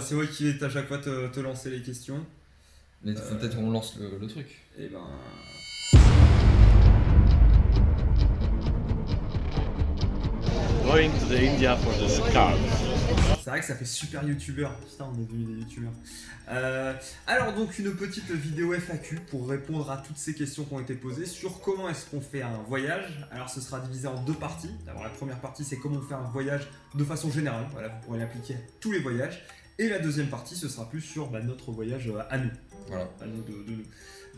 C'est moi qui vais à chaque fois te lancer les questions. Mais peut-être on lance le truc. Et ben. Going to the India for the scarf. C'est vrai que ça fait super youtubeur. Putain, on est devenu des youtubeurs. Alors donc une petite vidéo FAQ pour répondre à toutes ces questions qui ont été posées sur comment est-ce qu'on fait un voyage. Alors ce sera divisé en deux parties. D'abord la première partie c'est comment on fait un voyage de façon générale. Voilà, vous pourrez l'appliquer à tous les voyages. Et la deuxième partie ce sera plus sur notre voyage à nous. Voilà. À nous de nous.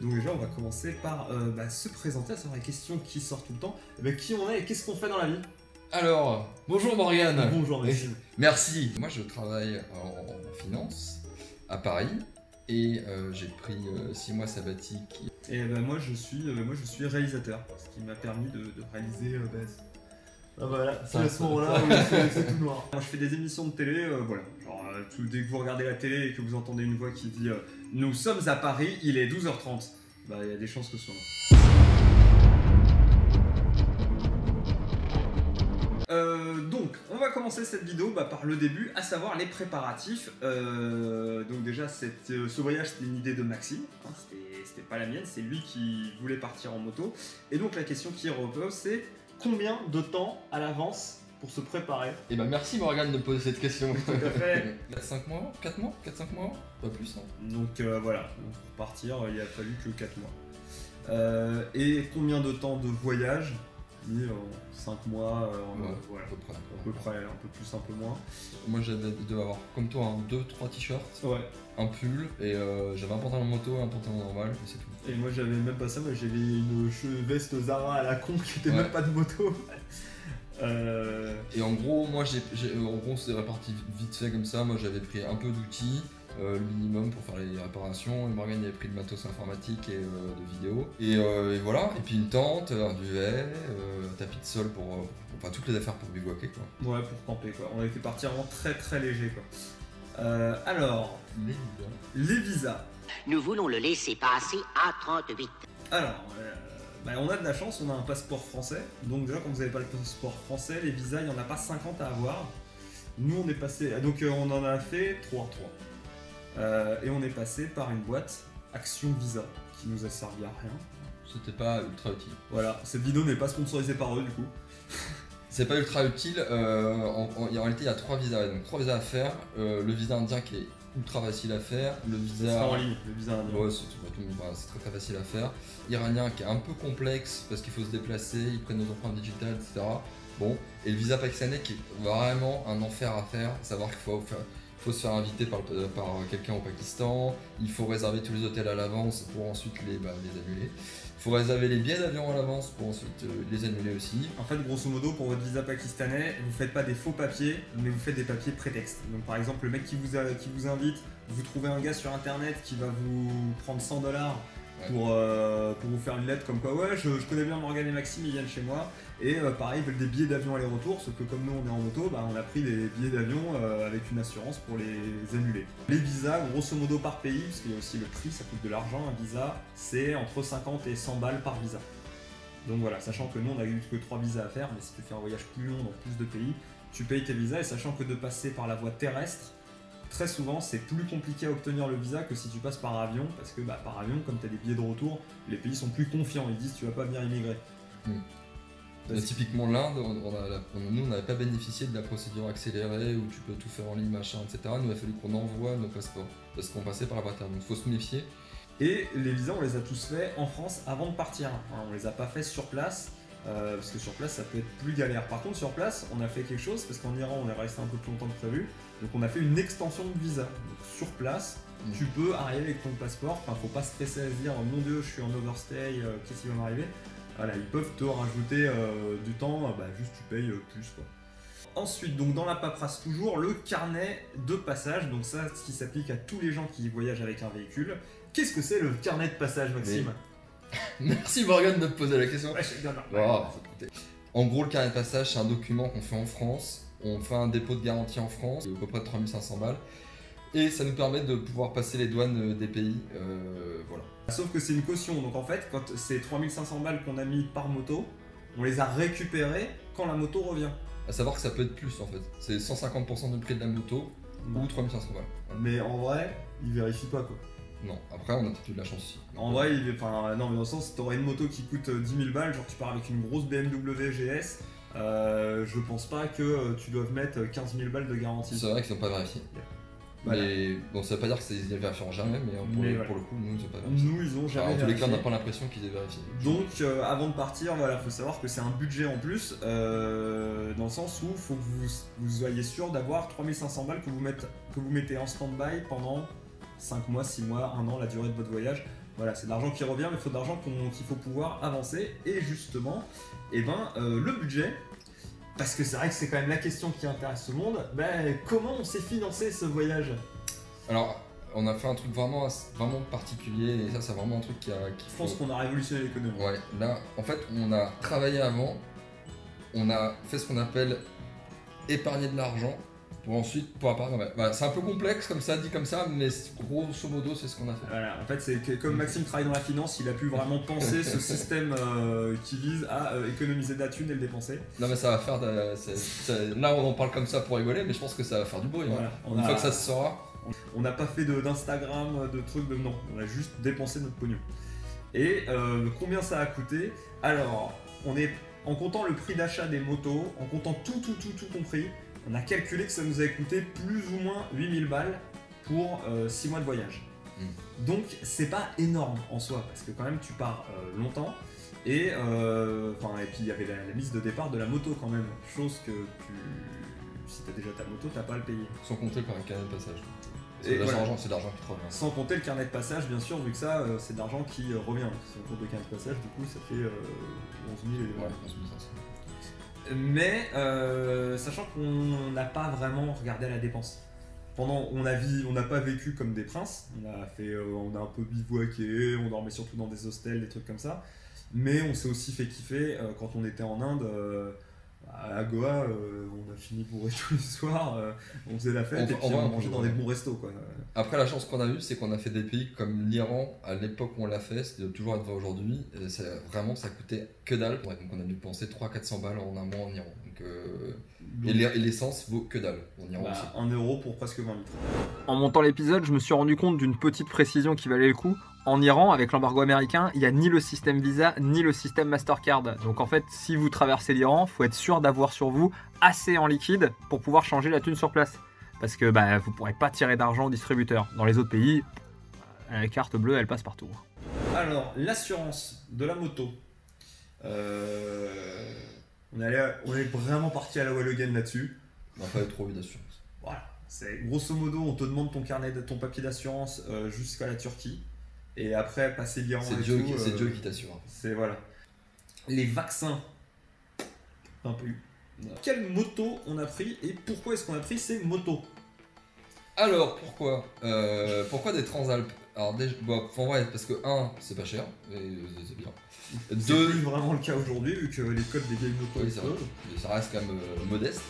Donc déjà on va commencer par se présenter, à savoir les questions qui sortent tout le temps. Qui on est et qu'est-ce qu'on fait dans la vie. Alors, bonjour Morgane. Bonjour Maxime. Merci. Moi je travaille en finance à Paris et j'ai pris 6 mois sabbatique. Et moi je suis réalisateur, ce qui m'a permis de réaliser voilà, c'est à ce moment-là où c'est tout noir. Moi je fais des émissions de télé, voilà, genre dès que vous regardez la télé et que vous entendez une voix qui dit nous sommes à Paris, il est 12h30, il y a des chances que ce soit moi. Donc, on va commencer cette vidéo par le début, à savoir les préparatifs. Donc déjà, ce voyage, c'était une idée de Maxime, hein, c'était pas la mienne, c'est lui qui voulait partir en moto. Et donc la question qui repose, c'est combien de temps à l'avance pour se préparer? Et merci Morgane de poser cette question. Tout à fait. 4-5 mois 4 mois 4-5 mois Pas plus hein. Donc voilà, donc, pour partir, il a fallu que 4 mois. Et combien de temps de voyage? 5 mois, voilà. À peu près, un peu plus, un peu moins. Moi j'avais dû avoir comme toi 2-3 t-shirts, ouais. Un pull et j'avais un pantalon moto et un pantalon normal, et c'est tout. Et moi j'avais même pas ça, moi j'avais une veste Zara à la con qui était même pas de moto. Et en gros, moi c'est réparti vite fait comme ça. Moi j'avais pris un peu d'outils, le minimum pour faire les réparations. Et Morgane avait pris de matos informatique et de vidéo. Et voilà, et puis une tente, un duvet, un tapis de sol pour enfin toutes les affaires pour bivouaquer quoi. Ouais, pour camper quoi. On était parti vraiment très très léger quoi. Alors, les visas. Nous voulons le laisser passer à 38. Alors, on a de la chance, on a un passeport français. Donc déjà, quand vous n'avez pas le passeport français, les visas, il n'y en a pas 50 à avoir. Nous, on est passé... Donc on en a fait 3. Et on est passé par une boîte, Action Visa, qui nous a servi à rien. C'était pas ultra utile. Voilà, cette vidéo n'est pas sponsorisée par eux du coup. C'est pas ultra utile, en réalité il y a 3 visas, donc 3 visas à faire. Le visa indien qui est ultra facile à faire, le visa... en ligne, le visa indien. Ouais, c'est très facile à faire. Iranien qui est un peu complexe parce qu'il faut se déplacer, ils prennent nos empreintes digitales, etc. Bon, et le visa pakistanais qui est vraiment un enfer à faire, savoir qu'il faut se faire inviter par quelqu'un au Pakistan, il faut réserver tous les hôtels à l'avance pour ensuite les annuler. Il faut réserver les billets d'avion à l'avance pour ensuite les annuler aussi. En fait, grosso modo, pour votre visa pakistanais, vous faites pas des faux papiers, mais vous faites des papiers prétextes. Donc par exemple, le mec qui vous invite, vous trouvez un gars sur internet qui va vous prendre 100 $ pour vous faire une lettre comme quoi ouais, je connais bien Morgane et Maxime, ils viennent chez moi. Et pareil, ils veulent des billets d'avion aller-retour, sauf que comme nous on est en moto, on a pris des billets d'avion avec une assurance pour les annuler. Les visas, grosso modo par pays, parce qu'il y a aussi le prix, ça coûte de l'argent, un visa, c'est entre 50 et 100 balles par visa. Donc voilà, sachant que nous on a eu que 3 visas à faire, mais si tu fais un voyage plus long dans plus de pays, tu payes tes visas, et sachant que de passer par la voie terrestre, très souvent c'est plus compliqué à obtenir le visa que si tu passes par avion, parce que par avion, comme tu as des billets de retour, les pays sont plus confiants, ils disent tu vas pas venir immigrer. Typiquement l'Inde, nous on n'avait pas bénéficié de la procédure accélérée où tu peux tout faire en ligne, machin, etc. Nous il a fallu qu'on envoie nos passeports parce qu'on passait par la voie terrestre, donc il faut se méfier. Et les visas on les a tous faits en France avant de partir, on les a pas fait sur place. Parce que sur place ça peut être plus galère. Par contre sur place on a fait quelque chose parce qu'en Iran on est resté un peu plus longtemps que prévu. Donc on a fait une extension de visa. Donc sur place tu peux arriver avec ton passeport. Enfin faut pas stresser à se dire mon dieu je suis en overstay, qu'est-ce qui va m'arriver. Voilà, ils peuvent te rajouter du temps, juste tu payes plus quoi. Ensuite donc dans la paperasse toujours le carnet de passage. Donc ça ce qui s'applique à tous les gens qui voyagent avec un véhicule. Qu'est-ce que c'est le carnet de passage Maxime? Merci Morgane de me poser la question. Ouais, c'est bien. En gros, le carnet de passage, c'est un document qu'on fait en France. On fait un dépôt de garantie en France, à peu près de 3500 balles. Et ça nous permet de pouvoir passer les douanes des pays. Voilà. Sauf que c'est une caution. Donc en fait, quand c'est 3500 balles qu'on a mis par moto, on les a récupérées quand la moto revient. À savoir que ça peut être plus en fait. C'est 150% du prix de la moto. ou 3500 balles. Voilà. Mais en vrai, il vérifie pas quoi. Non, après on a peut-être eu de la chance aussi. En vrai, non, mais dans le sens, t'aurais une moto qui coûte 10 000 balles, genre tu pars avec une grosse BMW GS, je pense pas que tu doives mettre 15 000 balles de garantie. C'est vrai qu'ils n'ont pas vérifié. Voilà. Mais bon, ça veut pas dire qu'ils ne vérifieront jamais, mais pour le coup, nous, ils ont pas vérifié. Nous, ils ont jamais En tous les cas, on vérifié. n'a pas l'impression qu'ils aient vérifié. Donc, avant de partir, voilà, faut savoir que c'est un budget en plus, dans le sens où faut que vous soyez sûr d'avoir 3500 balles que vous mettez en stand-by pendant 5 mois, 6 mois, 1 an, la durée de votre voyage. Voilà, c'est de l'argent qui revient, mais il faut de l'argent qu'il faut pouvoir avancer. Et justement, le budget, parce que c'est vrai que c'est quand même la question qui intéresse tout le monde, comment on s'est financé ce voyage? Alors, on a fait un truc vraiment particulier, et ça, c'est vraiment un truc qui Je pense qu'on a révolutionné l'économie. Ouais, là, en fait, on a travaillé avant, on a fait ce qu'on appelle épargner de l'argent, pour ensuite pouvoir épargner. Bah, c'est un peu complexe comme ça, dit comme ça, mais grosso modo, c'est ce qu'on a fait. Voilà, en fait, c'est que comme Maxime travaille dans la finance, il a pu vraiment penser ce système qui vise à économiser de la thune et le dépenser. Non, mais ça va faire. Là, on en parle comme ça pour rigoler, mais je pense que ça va faire du bruit. Voilà, hein. Une fois que ça se saura. On n'a pas fait d'Instagram, de trucs, non, on a juste dépensé notre pognon. Et combien ça a coûté? Alors, en comptant le prix d'achat des motos, en comptant tout compris, on a calculé que ça nous avait coûté plus ou moins 8000 balles pour 6 mois de voyage. Donc c'est pas énorme en soi, parce que quand même tu pars longtemps, et puis il y avait la mise de départ de la moto quand même, chose que si t'as déjà ta moto, t'as pas à le payer. Sans compter par un carnet de passage. Et C'est voilà. de l'argent qui te revient. Sans compter le carnet de passage, bien sûr, vu que ça, c'est de l'argent qui revient. Si on compte le carnet de passage, du coup, ça fait 11 000 et Ouais, 11 500. Mais sachant qu'on n'a pas vraiment regardé à la dépense. On n'a pas vécu comme des princes. On a un peu bivouaqué, on dormait surtout dans des hostels, des trucs comme ça. Mais on s'est aussi fait kiffer quand on était en Inde. À Goa, on a fini bourré tous les soirs, on faisait la fête et puis on mangeait dans des bons restos quoi. Après, la chance qu'on a eue, c'est qu'on a fait des pays comme l'Iran à l'époque où on l'a fait, c'était toujours être vrai aujourd'hui. Vraiment, ça coûtait que dalle. Ouais, donc on a dû penser 300-400 balles en un mois en Iran. Et l'essence vaut que dalle en Iran aussi. 1 euro pour presque 20 litres. En montant l'épisode, je me suis rendu compte d'une petite précision qui valait le coup. En Iran, avec l'embargo américain, il n'y a ni le système Visa ni le système Mastercard. Donc en fait, si vous traversez l'Iran, il faut être sûr d'avoir sur vous assez en liquide pour pouvoir changer la thune sur place. Parce que vous ne pourrez pas tirer d'argent au distributeur. Dans les autres pays, la carte bleue, elle passe partout. Alors, l'assurance de la moto. On est vraiment parti à la wall again là-dessus. On n'a pas eu trop eu d'assurance. Voilà. C'est grosso modo, on te demande ton papier d'assurance jusqu'à la Turquie. Et après, passer l'Iran c'est et Dieu tout. C'est Dieu qui t'assure. C'est voilà. Les vaccins. Un peu. Quelle moto on a pris et pourquoi est-ce qu'on a pris ces motos? Alors, pourquoi des Transalpes? Alors, en vrai, parce que 1, c'est pas cher, et c'est bien. C'est 2, plus vraiment le cas aujourd'hui vu que les codes des vieilles motos oui, c'est vrai. Ça reste quand même modeste.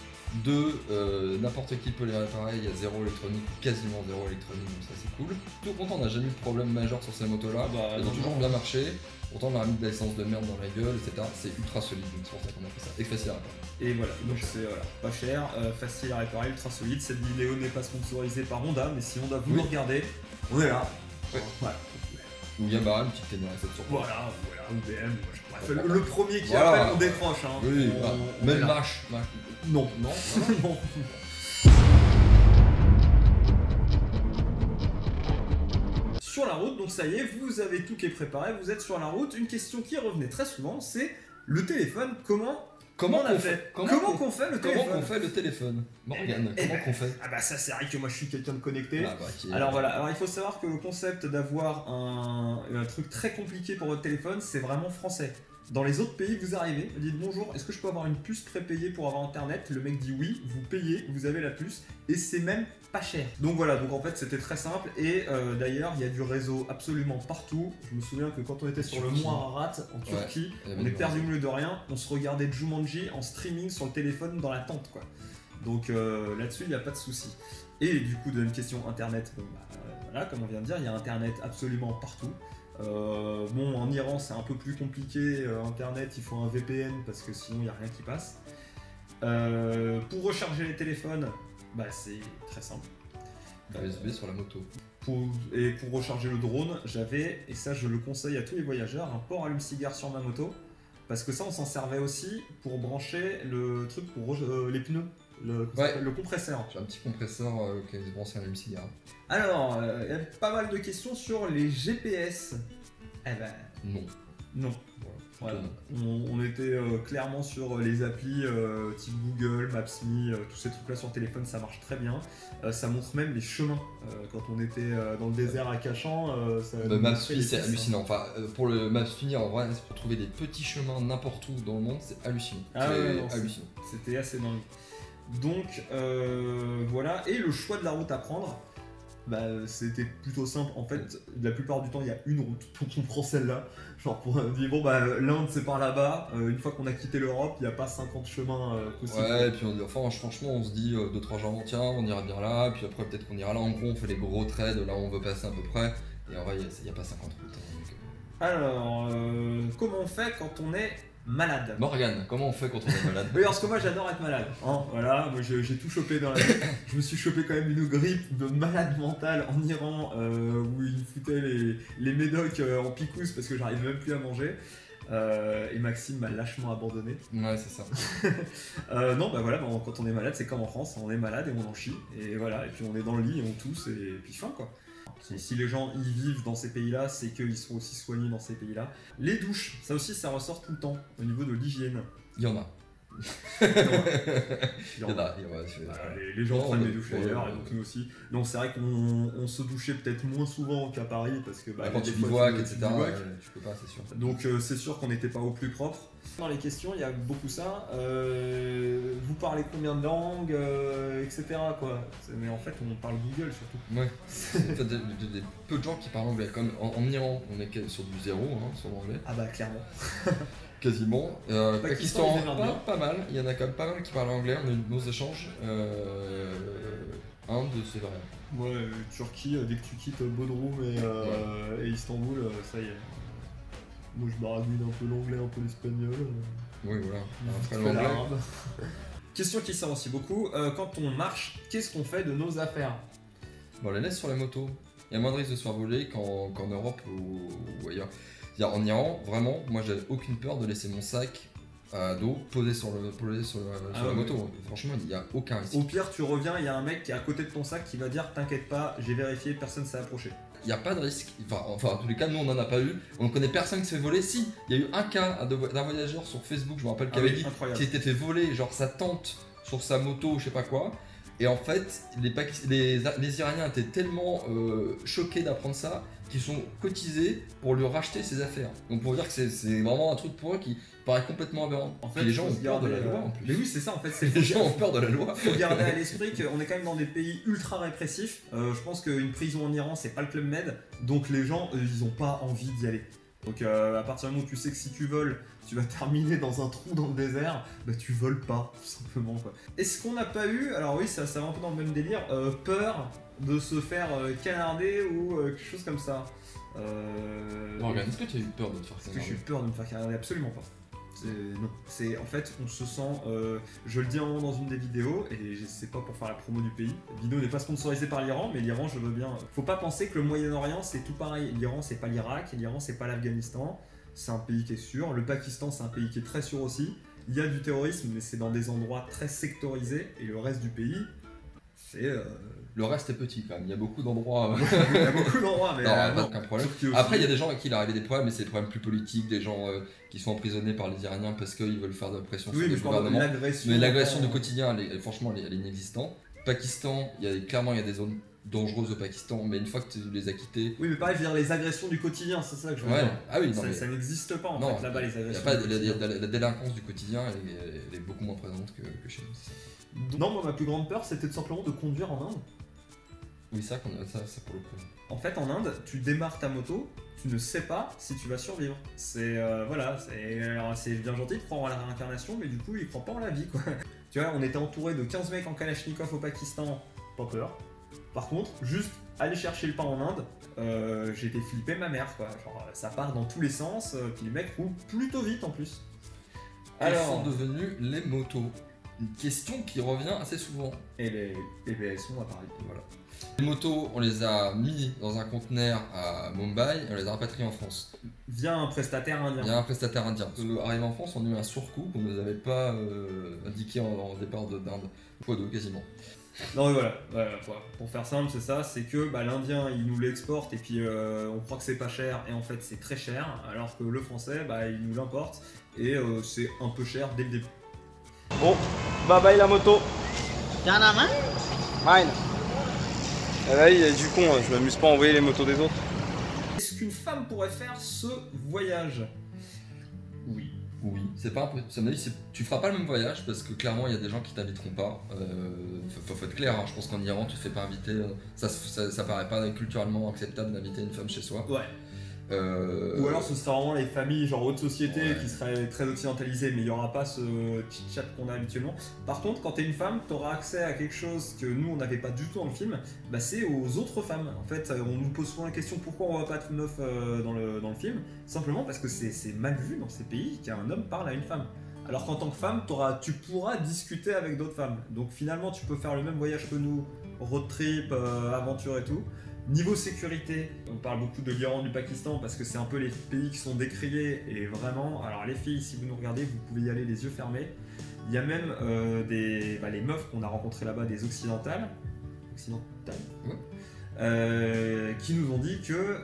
2, n'importe qui peut les réparer, il y a zéro électronique, quasiment zéro électronique, donc ça c'est cool. Tout content, on n'a jamais eu de problème majeur sur ces motos-là, elles ont toujours bien marché. Pourtant, on a mis de l'essence de merde dans la gueule, etc. C'est ultra solide, donc c'est pour ça qu'on a fait ça. Et facile à réparer. Et voilà, donc c'est pas cher, facile à réparer, ultra solide. Cette vidéo n'est pas sponsorisée par Honda, mais si Honda vous nous regardez, on est là. Ouais. Voilà. Ou Yamaha, une petite TNR 700. Voilà, ou BM. Bref, le premier qui Voilà. appelle, on décroche. Hein. Oui, même Marche. Non. Non. Sur la route, donc ça y est, vous avez tout qui est préparé, vous êtes sur la route. Une question qui revenait très souvent, c'est le téléphone, comment on a fait Comment qu'on fait le téléphone? Comment qu'on fait le téléphone Morgane, comment qu'on fait? Ah bah ça c'est vrai que moi je suis quelqu'un de connecté. Okay. Alors voilà, alors il faut savoir que le concept d'avoir un truc très compliqué pour votre téléphone, c'est vraiment français. Dans les autres pays, vous arrivez, vous dites bonjour, est-ce que je peux avoir une puce prépayée pour avoir internet? Le mec dit oui, vous payez, vous avez la puce, et c'est même pas cher. Donc voilà, donc en fait c'était très simple, et d'ailleurs il y a du réseau absolument partout. Je me souviens que quand on était sur le Mont Ararat en Turquie, on est perdu au milieu de rien, on se regardait Jumanji en streaming sur le téléphone dans la tente quoi. Donc là-dessus il n'y a pas de souci. Et du coup, deuxième question, internet, voilà, comme on vient de dire, il y a internet absolument partout. Bon, en Iran c'est un peu plus compliqué, internet il faut un VPN parce que sinon il n'y a rien qui passe. Pour recharger les téléphones, c'est très simple. USB sur la moto. Et pour recharger le drone, j'avais, et ça je le conseille à tous les voyageurs, un port allume-cigare sur ma moto. Parce que ça, on s'en servait aussi pour brancher le truc pour les pneus, le compresseur. J'ai un petit compresseur qui est branché à l'allume-cigare. Alors, il y a pas mal de questions sur les GPS. Eh ben, Non. non. Voilà, Voilà. plutôt non. On était clairement sur les applis type Google, Maps.me, tous ces trucs là sur téléphone, ça marche très bien. Ça montre même les chemins. Quand on était dans le désert à Cachan, ça nous Maps.me montrait les c'est pistes, hallucinant. Enfin, pour le Maps.me en vrai, c'est pour trouver des petits chemins n'importe où dans le monde, c'est hallucinant. Ah c'est ouais, non, hallucinant. C'était assez dingue. Donc voilà, et le choix de la route à prendre, bah, c'était plutôt simple. En fait, la plupart du temps, il y a une route, donc on prend celle-là. Genre pour dire, bon bah l'Inde c'est par là-bas, une fois qu'on a quitté l'Europe, il n'y a pas 50 chemins possibles. Ouais, et puis franchement, on se dit 2-3 jours, tiens, on ira bien là, puis après peut-être qu'on ira là. En gros, on fait les gros traits de là où on veut passer à peu près, et en vrai, il n'y a pas 50 routes. Hein, donc, Alors, comment on fait quand on est malade? Morgane, comment on fait quand on est malade? Oui, parce que moi j'adore être malade. Hein, voilà, moi j'ai tout chopé dans la vie. Je me suis chopé quand même une grippe de malade mental en Iran où ils foutaient les médocs en picouse parce que j'arrivais même plus à manger. Et Maxime m'a lâchement abandonné. Ouais, c'est ça. Non, bah voilà, quand on est malade, c'est comme en France, on est malade et on en chie. Et voilà, et puis on est dans le lit et on tousse et puis fin quoi. Si les gens y vivent dans ces pays-là, c'est qu'ils sont aussi soignés dans ces pays-là. Les douches, ça aussi, ça ressort tout le temps au niveau de l'hygiène. Il y en a. Il y en a. Il y en a. Voilà, les gens prennent des douches ailleurs, ouais. et donc nous aussi. Donc c'est vrai qu'on se douchait peut-être moins souvent qu'à Paris, parce que Quand tu des fois, bivouacs, tu etc., bivouacs. tu peux pas, c'est sûr. Donc c'est sûr qu'on n'était pas au plus propre. Dans les questions, il y a beaucoup ça. Vous parlez combien de langues, etc. quoi. Mais en fait, on parle Google surtout. Ouais. En fait, des peu de gens qui parlent anglais. Comme en Iran, on est sur du zéro, hein, sur l'anglais. Ah bah clairement. Quasiment. Pakistan, ils démarrent bien. Pas mal. Il y en a quand même pas mal qui parlent anglais. On a eu de nos échanges. Inde, c'est vrai. Ouais, Turquie, dès que tu quittes Bodrum et Istanbul, ça y est. Moi je baragouine un peu l'anglais, un peu l'espagnol. Oui, voilà. Après Très l'anglais. l'arabe. Question qui sort aussi beaucoup, quand on marche, qu'est-ce qu'on fait de nos affaires? Bon, on les laisse sur la moto. Il y a moins de risque de se faire voler qu'en Europe ou ailleurs. C'est-à-dire, en Iran, vraiment, moi j'avais aucune peur de laisser mon sac à dos posé sur la moto. Franchement, il n'y a aucun risque. Au pire, tu reviens, il y a un mec qui est à côté de ton sac qui va dire t'inquiète pas, j'ai vérifié, personne s'est approché. Il n'y a pas de risque. Enfin, en tous les cas, nous on n'en a pas eu. On ne connaît personne qui se fait voler. Si, il y a eu un cas d'un voyageur sur Facebook, je me rappelle, qui avait dit qu'il s'était fait voler genre sa tente sur sa moto ou je sais pas quoi. Et en fait, les Iraniens étaient tellement choqués d'apprendre ça qu'ils sont cotisés pour lui racheter ses affaires. Donc pour dire que c'est vraiment un truc pour eux qui paraît complètement aberrant. En fait, les gens ont peur de la loi en plus. Mais oui, c'est ça en fait. Les gens ont peur de la loi. Faut garder à l'esprit qu'on est quand même dans des pays ultra répressifs. Je pense qu'une prison en Iran, c'est pas le Club Med. Donc les gens, ils ont pas envie d'y aller. Donc à partir du moment où tu sais que si tu voles, tu vas terminer dans un trou dans le désert, bah tu voles pas, tout simplement quoi. Est-ce qu'on n'a pas eu, alors oui ça va un peu dans le même délire, peur de se faire canarder ou quelque chose comme ça? Morgane, est-ce que tu as eu peur de te faire Est-ce que j'ai eu peur de me faire canarder? Absolument pas. Non, c'est en fait on se sent, je le dis un moment dans une des vidéos et c'est pas pour faire la promo du pays. La vidéo n'est pas sponsorisée par l'Iran, mais l'Iran je veux bien. Faut pas penser que le Moyen-Orient c'est tout pareil. L'Iran c'est pas l'Irak, l'Iran c'est pas l'Afghanistan. C'est un pays qui est sûr. Le Pakistan c'est un pays qui est très sûr aussi. Il y a du terrorisme, mais c'est dans des endroits très sectorisés et le reste du pays c'est. Le reste est petit quand même. Il y a beaucoup d'endroits. Il y a beaucoup d'endroits, mais pas aucun problème. Aussi... Après, il y a des gens à qui il est arrivé des problèmes, mais c'est des problèmes plus politiques, des gens qui sont emprisonnés par les Iraniens parce qu'ils veulent faire de la pression sur le gouvernement. Mais l'agression du quotidien, franchement, elle est inexistante. Pakistan, clairement, il y a des zones dangereuses au Pakistan, mais une fois que tu les as quittées. Oui, mais pareil, je veux dire, les agressions du quotidien, c'est ça que je veux dire. Ah oui, non, ça n'existe pas en fait là-bas, les agressions. La délinquance du quotidien, elle est beaucoup moins présente que chez nous. Non, moi, ma plus grande peur, c'était tout simplement de conduire en Inde. Oui, ça pour le coup. En fait, en Inde, tu démarres ta moto, tu ne sais pas si tu vas survivre. C'est c'est bien gentil de croire en la réincarnation, mais du coup, ils croient pas en la vie, quoi. Tu vois, on était entouré de 15 mecs en Kalachnikov au Pakistan, pas peur. Par contre, juste aller chercher le pain en Inde, j'étais flippé ma mère, quoi. Genre, ça part dans tous les sens, puis les mecs roulent plutôt vite en plus. Quelles sont devenues les motos? une question qui revient assez souvent. Et ben elles sont à Paris. Voilà. Les motos, on les a mis dans un conteneur à Mumbai et on les a rapatriés en France. Via un prestataire indien. Il y a un prestataire indien. Arrivé en France, on a eu un surcoût qu'on ne nous avait pas indiqué en départ d'Inde. Fois deux quasiment. Non mais voilà, pour faire simple c'est ça, c'est que l'Indien il nous l'exporte et puis on croit que c'est pas cher et en fait c'est très cher, alors que le français il nous l'importe et c'est un peu cher dès le début. Bon, bye bye la moto. T'en as marre? Mine. Ah là, il y a du con, je m'amuse pas à envoyer les motos des autres. Est-ce qu'une femme pourrait faire ce voyage? Oui. Oui, c'est pas impossible. À mon avis, tu feras pas le même voyage parce que clairement il y a des gens qui t'inviteront pas. Faut être clair, hein. Je pense qu'en Iran tu te fais pas inviter. Ça paraît pas culturellement acceptable d'inviter une femme chez soi. Ouais. Ou alors ce sera vraiment les familles genre haute société qui seraient très occidentalisées, mais il n'y aura pas ce chit-chat qu'on a habituellement. Par contre, quand tu es une femme, tu auras accès à quelque chose que nous on n'avait pas du tout dans le film, c'est aux autres femmes. En fait, on nous pose souvent la question pourquoi on voit pas de meuf dans le film, simplement parce que c'est mal vu dans ces pays qu'un homme parle à une femme. Alors qu'en tant que femme, tu pourras discuter avec d'autres femmes. Donc finalement, tu peux faire le même voyage que nous, road trip, aventure et tout. Niveau sécurité, on parle beaucoup de l'Iran, du Pakistan parce que c'est un peu les pays qui sont décriés et vraiment, alors les filles, si vous nous regardez, vous pouvez y aller les yeux fermés. Il y a même les meufs qu'on a rencontrées là-bas, des occidentales, qui nous ont dit que,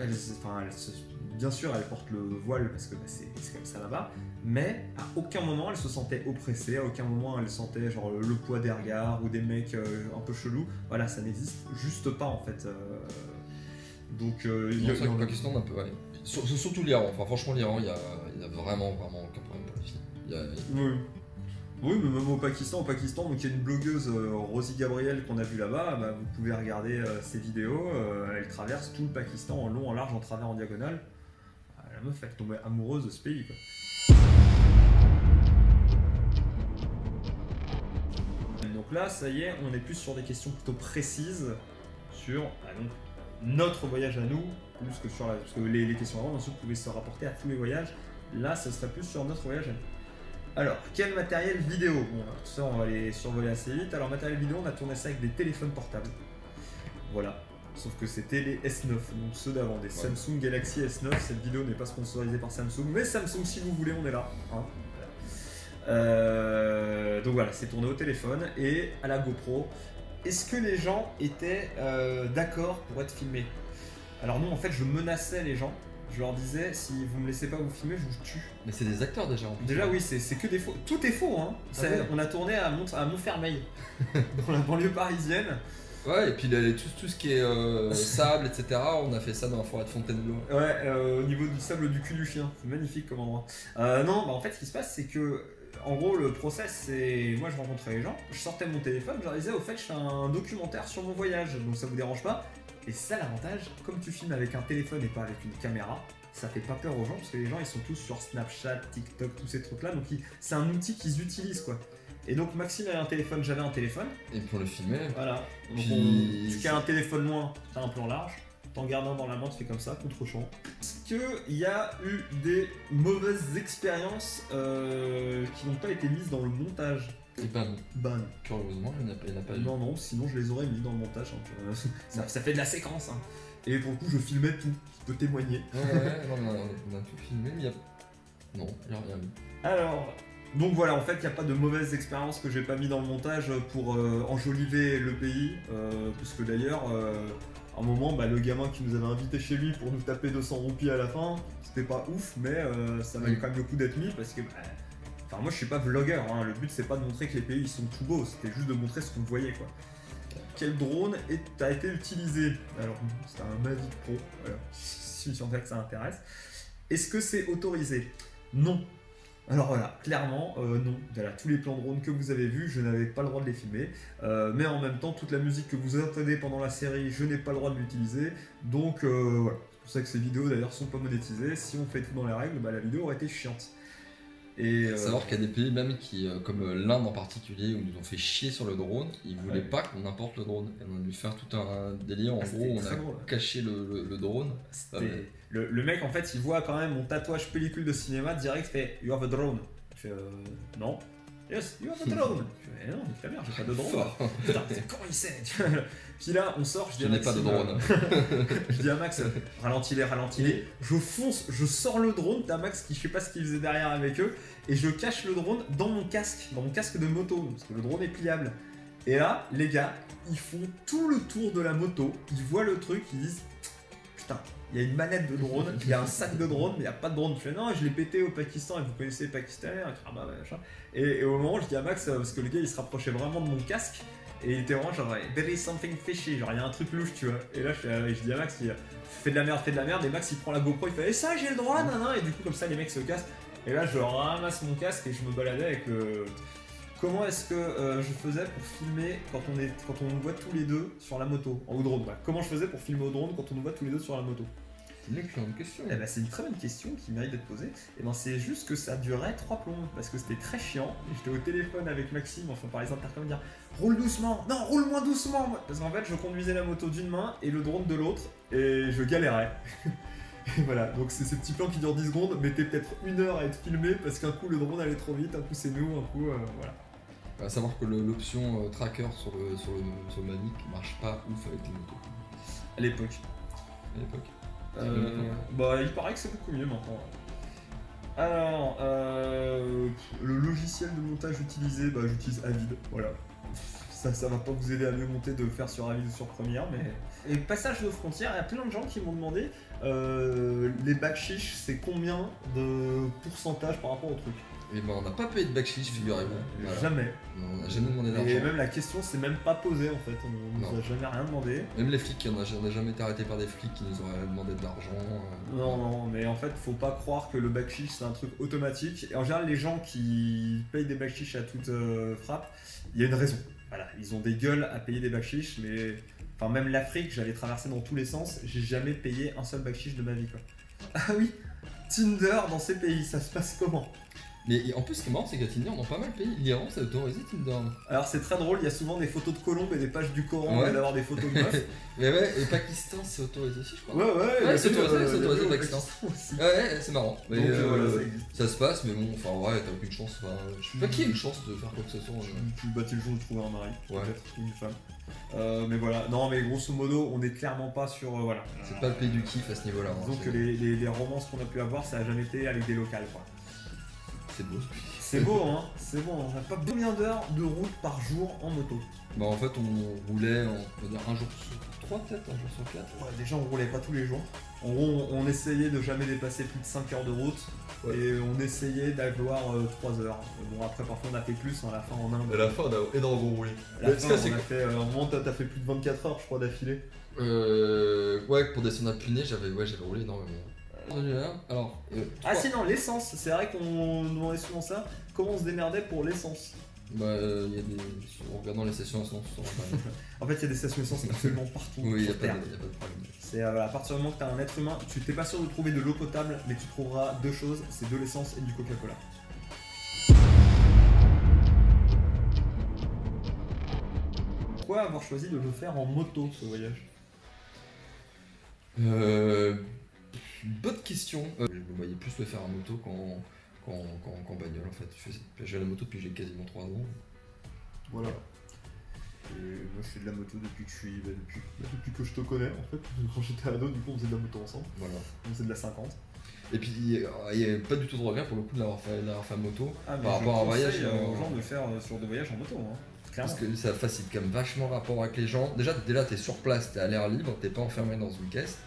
bien sûr, elles portent le voile parce que c'est comme ça là-bas, mais à aucun moment elles se sentaient oppressées, à aucun moment elles sentaient genre le poids des regards ou des mecs un peu chelous. Voilà, ça n'existe juste pas en fait. Donc, le Pakistan, un peu, ouais. Surtout l'Iran. Enfin, franchement, l'Iran, il y a vraiment aucun problème pour les filles. Oui, mais même au Pakistan, donc il y a une blogueuse, Rosie Gabriel, qu'on a vue là-bas. Vous pouvez regarder ses vidéos. Elle traverse tout le Pakistan en long, en large, en travers, en diagonale. La meuf, elle tombait amoureuse de ce pays, quoi. Donc là, ça y est, on est plus sur des questions plutôt précises sur donc, notre voyage à nous, plus que sur parce que les questions avant, ensuite, pouvaient se rapporter à tous les voyages. Là, ça serait plus sur notre voyage à nous. Alors, quel matériel vidéo? Bon, ça, on va les survoler assez vite. Alors, matériel vidéo, on a tourné ça avec des téléphones portables. Voilà. Sauf que c'était les S9, donc ceux d'avant, des Samsung Galaxy S9. Cette vidéo n'est pas sponsorisée par Samsung, mais Samsung, si vous voulez, on est là. Hein. Donc voilà, c'est tourné au téléphone et à la GoPro. Est-ce que les gens étaient d'accord pour être filmés? Alors nous, en fait, je menaçais les gens. Je leur disais, si vous me laissez pas vous filmer, je vous tue. Mais c'est des acteurs déjà en plus. Déjà oui, c'est que des faux. Tout est faux, hein. On a tourné à Montfermeil, dans la banlieue parisienne. Ouais, et puis tout ce qui est sable, etc., on a fait ça dans la forêt de Fontainebleau. Ouais, au niveau du sable du cul du chien, c'est magnifique comme endroit. Non, en fait, ce qui se passe, c'est que, en gros, le process, c'est. Moi, je rencontrais les gens, je sortais mon téléphone, je leur disais, au fait, je fais un documentaire sur mon voyage, donc ça vous dérange pas. Et c'est ça l'avantage, comme tu filmes avec un téléphone et pas avec une caméra, ça fait pas peur aux gens, parce que les gens, ils sont tous sur Snapchat, TikTok, tous ces trucs-là, donc c'est un outil qu'ils utilisent, quoi. Et donc Maxime avait un téléphone, j'avais un téléphone. Et pour le filmer. Voilà. Donc puis... tu as un téléphone loin, t'as un plan large. T'en gardes un dans la main, tu fais comme ça, contre-champ. Est-ce qu'il y a eu des mauvaises expériences qui n'ont pas été mises dans le montage? Et ben, curieusement, il n'y en a pas eu. Non, sinon je les aurais mis dans le montage. Hein. Ça fait de la séquence. Hein. Et pour le coup, je filmais tout, je peux témoigner. Ouais, non, on a tout filmé, mais il y a... Non, il n'y a rien eu. Alors... Donc voilà, en fait, il n'y a pas de mauvaises expériences que j'ai pas mis dans le montage pour enjoliver le pays, parce que d'ailleurs, à un moment, le gamin qui nous avait invité chez lui pour nous taper 200 roupies à la fin, c'était pas ouf, mais ça valait quand même le coup d'être mis, parce que, enfin moi je suis pas vlogueur, hein, le but c'est pas de montrer que les pays ils sont tout beaux, c'était juste de montrer ce qu'on voyait, quoi. Quel drone a été utilisé? Alors, c'était un Mavic Pro, voilà, si en fait ça intéresse. Est-ce que c'est autorisé? Non. Alors voilà, clairement, non. Voilà, tous les plans drone que vous avez vus, je n'avais pas le droit de les filmer. Mais en même temps, toute la musique que vous entendez pendant la série, je n'ai pas le droit de l'utiliser. Donc voilà, c'est pour ça que ces vidéos d'ailleurs sont pas monétisées. Si on fait tout dans les règles, la vidéo aurait été chiante. Et savoir qu'il y a des pays même qui, comme l'Inde en particulier, où nous ont fait chier sur le drone, ils voulaient pas qu'on importe le drone. Et on a dû faire tout un délire, en gros, on a caché le drone. Le mec en fait il voit quand même mon tatouage pellicule de cinéma direct fait You have a drone. Je fais non. Yes, you have a drone. Je fais, non, nique ta mère, j'ai pas de drone. Fort. Putain, comment il sait? Puis là, on sort, je dis Je à n'ai pas de Maxime, drone. je dis à Max, ralentis-les. Je fonce, je sors le drone. T'as Max qui, je sais pas ce qu'il faisait derrière avec eux, et je cache le drone dans mon casque de moto, parce que le drone est pliable. Et là, les gars, ils font tout le tour de la moto, ils voient le truc, ils disent, putain, il y a une manette de drone, il y a un sac de drone, mais il n'y a pas de drone. Je fais, non, je l'ai pété au Pakistan, et vous connaissez les Pakistanais, ah bah machin. Et au moment où je dis à Max, parce que le gars il se rapprochait vraiment de mon casque, et il était vraiment genre, there is something fishy, genre il y a un truc louche, tu vois. Et là je dis à Max, il fait de la merde, et Max il prend la GoPro, il fait, et ça j'ai le droit, nan, et du coup comme ça les mecs se cassent. Et là je ramasse mon casque et je me baladais avec le... Comment est-ce que je faisais pour filmer quand on nous voit tous les deux sur la moto, au drone, ouais. Comment je faisais pour filmer au drone quand on nous voit tous les deux sur la moto? C'est une excellente question. Eh ben, c'est une très bonne question qui mérite d'être posée. Et ben c'est juste que ça durait 3 plombes parce que c'était très chiant. J'étais au téléphone avec Maxime, enfin par les intercoms, dire roule doucement, non roule moins doucement, parce qu'en fait je conduisais la moto d'une main et le drone de l'autre et je galérais. Et voilà, donc c'est ces petits plans qui durent 10 secondes, mettez peut-être 1 heure à être filmé parce qu'un coup le drone allait trop vite, un coup c'est nous, un coup voilà. À savoir que l'option tracker sur le Mavic marche pas ouf avec les motos À l'époque. à l'époque. Bah il paraît que c'est beaucoup mieux maintenant. Alors, le logiciel de montage utilisé, bah j'utilise Avid, voilà. Ça va pas vous aider à mieux monter de le faire sur Avid ou sur Premiere, mais... Et passage de frontière, il y a plein de gens qui m'ont demandé les backshish, c'est combien de pourcentage par rapport au truc? Et ben on n'a pas payé de backshish, figurez-vous. Voilà. Jamais. On n'a jamais demandé Et d'argent. même la question s'est même pas posée en fait, on nous Non. a jamais rien demandé. Même les flics, on n'a jamais été arrêté par des flics qui nous auraient demandé de l'argent. Non, mais en fait, faut pas croire que le backshish c'est un truc automatique. Et en général, les gens qui payent des backshish à toute frappe, il y a une raison. Voilà, ils ont des gueules à payer des backshish, mais. Enfin, même l'Afrique, j'allais traverser dans tous les sens, j'ai jamais payé un seul backshish de ma vie quoi. Ah oui, Tinder dans ces pays, ça se passe comment? Mais en plus, ce qui est marrant, c'est qu'à Tinder, on a pas mal payé. L'Iran, ça a autorisé Tinder. Alors c'est très drôle, il y a souvent des photos de colombes et des pages du Coran Ouais. et d'avoir des photos de meufs. Mais ouais, et Pakistan, c'est autorisé aussi, je crois. Ouais, c'est autorisé, il y a au eu au Pakistan. aussi. Ouais, c'est marrant. Mais Donc voilà, ça existe. ça se passe, mais bon, enfin, ouais, t'as aucune chance. Enfin, je sais pas qui a une chance de faire quoi que ce soit. Tu bâtis le jour de trouver un mari, Ouais. peut-être, ou une femme. Mais voilà, non mais grosso modo, on est clairement pas sur... voilà. C'est pas le pays du kiff à ce niveau-là. hein, Disons c'est- que les romances qu'on a pu avoir, ça a jamais été avec des locales quoi. C'est beau. C'est beau hein, c'est bon, on n'a pas combien d'heures de route par jour en moto? Bah, en fait, on roulait, on va dire, un jour sur 3, peut-être, un jour sur 4. Ouais, déjà on roulait pas tous les jours. En gros, on essayait de jamais dépasser plus de 5 heures de route. Ouais. Et on essayait d'avoir 3 heures. Bon après parfois on a fait plus, à la fin en Inde. À la fin, on a énormément roulé. À la Mais fin, ça, c'est on a fait, à un moment t'as fait plus de 24 heures je crois d'affilée. Ouais, pour descendre à Puné, j'avais roulé énormément. Alors, Ah si non, l'essence, c'est vrai qu'on demandait souvent ça. Comment on se démerdait pour l'essence? bah, il y a des. En regardant les sessions essence sur Internet. En fait il y a des stations essence absolument partout Oui, il n'y a sur pas Terre. de problème. C'est à partir du moment que t'as un être humain, tu t'es pas sûr de trouver de l'eau potable, mais tu trouveras deux choses, c'est de l'essence et du Coca-Cola. Pourquoi avoir choisi de le faire en moto ce voyage? Bonne question. Je me voyais plus le faire en moto qu'en bagnole en fait. J'ai la moto depuis que j'ai quasiment 3 ans. Voilà. Et moi je fais de la moto depuis que je suis. Depuis que je te connais en fait. Quand j'étais ado, du coup on faisait de la moto ensemble. Voilà. On faisait de la 50. Et puis il n'y avait pas du tout de regret pour le coup de l'avoir fait en moto. Ah, mais Par rapport à un voyage, aux gens de le faire sur des voyages en moto, hein. Clairement. Parce que ça facilite quand même vachement le rapport avec les gens. Déjà t'es sur place, t'es à l'air libre, t'es pas enfermé dans une caisse.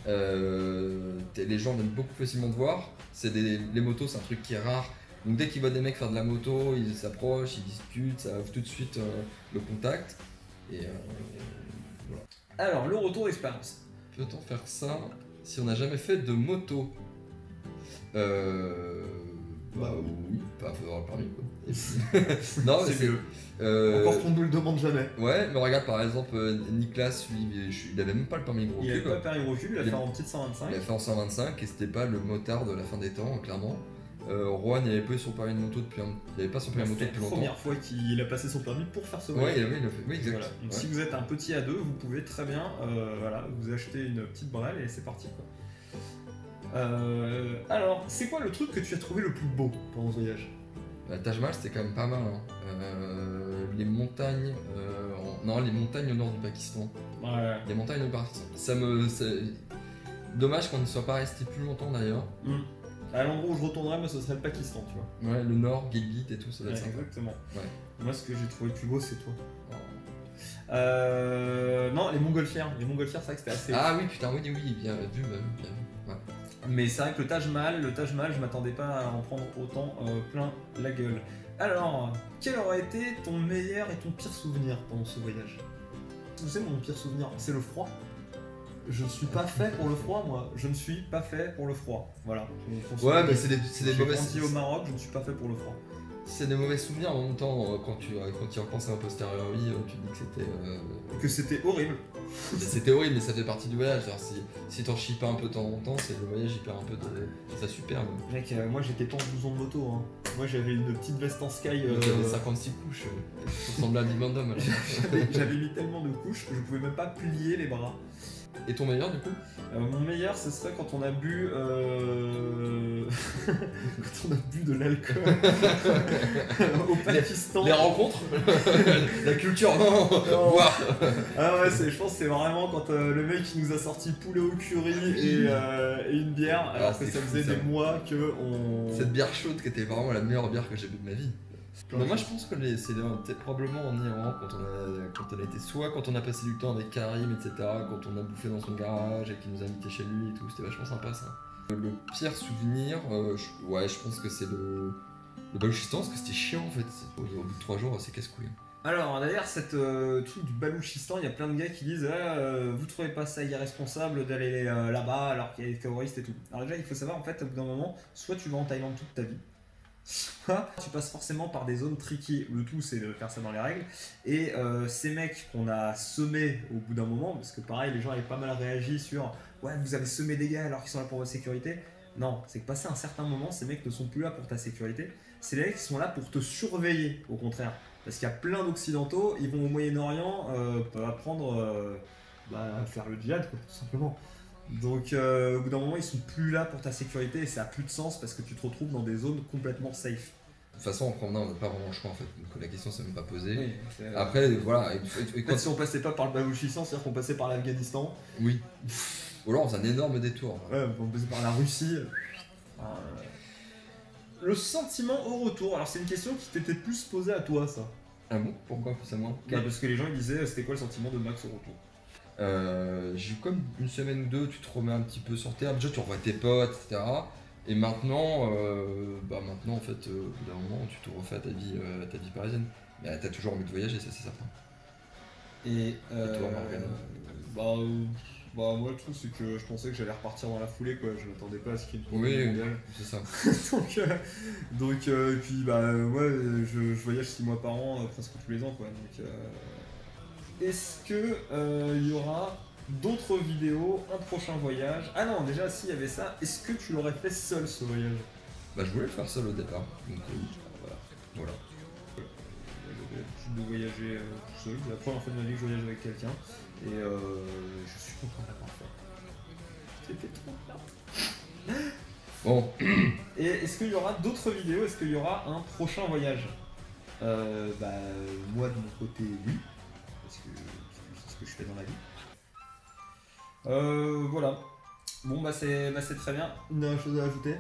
Les gens viennent beaucoup facilement te voir. Les motos, c'est un truc qui est rare. Donc dès qu'ils voient des mecs faire de la moto, ils s'approchent, ils discutent, ça ouvre tout de suite le contact. Et voilà. Alors, le retour d'expérience. Peut-on faire ça si on n'a jamais fait de moto? Bah oui, pas faut avoir le permis quoi. Et puis- non mais C'est mieux. Encore qu'on nous le demande jamais. Ouais, mais regarde par exemple Nicolas, lui, il avait même pas le permis gros Il cul avait pas quoi. le permis gros cul, il a fait en petite 125. Il a fait en 125 et c'était pas le motard de la fin des temps, clairement. Juan, il avait pas eu son permis de moto depuis il avait pas son permis de moto C'était depuis la longtemps. première fois qu'il a passé son permis pour faire ce Ouais, voyage. il a fait. Oui, exact. Voilà. Donc Ouais. si vous êtes un petit à deux, vous pouvez très bien voilà, vous acheter une petite brelle et c'est parti quoi. Alors, c'est quoi le truc que tu as trouvé le plus beau pendant ce voyage? Taj Mahal c'était quand même pas mal. Hein. Les montagnes, non les montagnes au nord du Pakistan. Ouais. Les montagnes au Pakistan. Dommage qu'on ne soit pas resté plus longtemps d'ailleurs. À l'endroit où je retournerais, moi, ce serait le Pakistan, tu vois. Ouais, le nord, Gilgit et tout, ça doit être sympa. Exactement. Ouais. Moi, ce que j'ai trouvé le plus beau, c'est toi. Oh. Non, les montgolfières. Les montgolfières, c'est vrai que c'était assez. Ah oui, putain, oui, bien vu, bien vu. Ouais. Mais c'est vrai que le Taj Mahal, je m'attendais pas à en prendre autant plein la gueule. Alors, quel aurait été ton meilleur et ton pire souvenir pendant ce voyage? Tu sais, mon pire souvenir, c'est le froid. Je ne suis pas fait pour le froid, moi. Je ne suis pas fait pour le froid. Voilà. Ouais, mais c'est des mauvais souvenirs. Au Maroc, je ne suis pas fait pour le froid. C'est des mauvais souvenirs en même temps. Quand tu y repenses un posteriori, tu te dis que c'était horrible. C'était horrible, mais ça fait partie du voyage. Alors, si t'en chies pas un peu de temps en temps, c'est le voyage, il perd un peu de sa superbe. Mec, moi j'étais pas en blouson de moto. Hein. Moi j'avais une petite veste en sky. J'avais 56 couches. Ça ressemblait à Big Bandom. J'avais mis tellement de couches que je pouvais même pas plier les bras. Et ton meilleur du coup? Mon meilleur, ce serait quand on a bu quand on a bu de l'alcool au Pakistan. Les rencontres, la culture, voir. Ah ouais, je pense que c'est vraiment quand le mec qui nous a sorti poulet au curry et une bière, alors que ça faisait des mois que on. Cette bière chaude qui était vraiment la meilleure bière que j'ai bu de ma vie. Mais moi je pense que c'est probablement en Iran quand on a été soit quand on a passé du temps avec Karim etc, quand on a bouffé dans son garage et qu'il nous a invités chez lui et tout, c'était vachement sympa ça. Le pire souvenir, je pense que c'est le Baloutchistan parce que c'était chiant en fait, au bout de 3 jours c'est casse-couille. Alors d'ailleurs cette truc du Baloutchistan, il y a plein de gars qui disent vous trouvez pas ça irresponsable d'aller là-bas alors qu'il y a des terroristes et tout. Alors déjà il faut savoir en fait au bout d'un moment, soit tu vas en Thaïlande toute ta vie, soit tu passes forcément par des zones tricky. Le tout c'est de faire ça dans les règles. Et ces mecs qu'on a semés au bout d'un moment, parce que pareil les gens avaient pas mal réagi sur ouais vous avez semé des gars alors qu'ils sont là pour votre sécurité. Non, c'est que passé un certain moment, ces mecs ne sont plus là pour ta sécurité. C'est les mecs qui sont là pour te surveiller au contraire. Parce qu'il y a plein d'occidentaux, ils vont au Moyen-Orient apprendre à faire le djihad quoi, tout simplement. Donc au bout d'un moment ils sont plus là pour ta sécurité et ça a plus de sens parce que tu te retrouves dans des zones complètement safe. De toute façon en promenant on n'a pas vraiment le choix en fait, donc la question s'est même pas posée. Oui, après voilà. Si on passait pas par le Baloutchistan, c'est-à-dire qu'on passait par l'Afghanistan. Oui. Ou alors on faisait un énorme détour. Ouais, on passait par la Russie. Le sentiment au retour, alors c'est une question qui t'était plus posée à toi ça. Ah bon? Pourquoi plus à moi? Parce que les gens ils disaient c'était quoi le sentiment de Max au retour? J'ai eu comme une semaine ou deux, tu te remets un petit peu sur terre, déjà tu revois tes potes, etc. Et maintenant, en fait, au bout d'un moment, tu te refais à ta vie parisienne. Mais t'as toujours envie de voyager, ça c'est certain. Et toi, Morgane? Moi le truc c'est que je pensais que j'allais repartir dans la foulée quoi, je m'attendais pas à ce qu'il y ait une Oui, mondiale. c'est ça. donc et puis ouais, je voyage 6 mois par an, presque tous les ans quoi. Donc, est-ce que il y aura d'autres vidéos, un prochain voyage? Ah non, déjà s'il y avait ça, est-ce que tu l'aurais fait seul ce voyage? Bah je voulais le faire seul au départ, donc voilà. J'avais l'habitude de voyager tout seul, c'est la première fois de ma vie que je voyage avec quelqu'un et je suis content d'avoir fait. C'était trop bien. Bon. Et est-ce qu'il y aura d'autres vidéos? Est-ce qu'il y aura un prochain voyage? Moi de mon côté oui, parce que c'est ce que je fais dans la vie. Voilà. Bon c'est très bien. Une dernière chose à ajouter?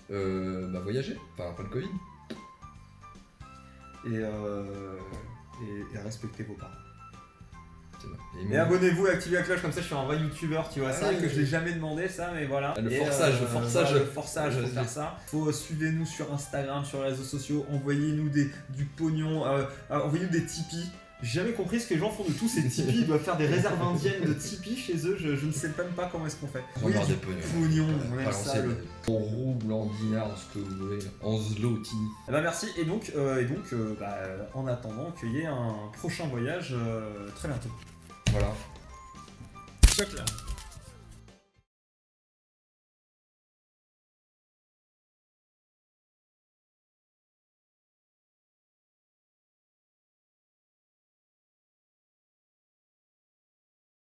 Voyager, enfin pas le Covid. Et respectez vos parents. C'est Et abonnez-vous et activez la cloche, comme ça je suis un vrai youtubeur, tu vois. C'est vrai que je l'ai jamais demandé ça, mais voilà. Le forçage, faut faire ça. Faut suivez-nous sur Instagram, sur les réseaux sociaux, envoyez-nous du pognon, envoyez-nous des Tipeee. J'ai jamais compris ce que les gens font de tous ces Tipeee, ils doivent faire des réserves indiennes de Tipeee chez eux, je ne sais même pas comment est-ce qu'on fait. Oui, du pognon, on aime ça. En rouble, en dinars, ce que vous voulez, en zloty. Merci, et donc en attendant qu'il y ait un prochain voyage très bientôt. Voilà. Choc là.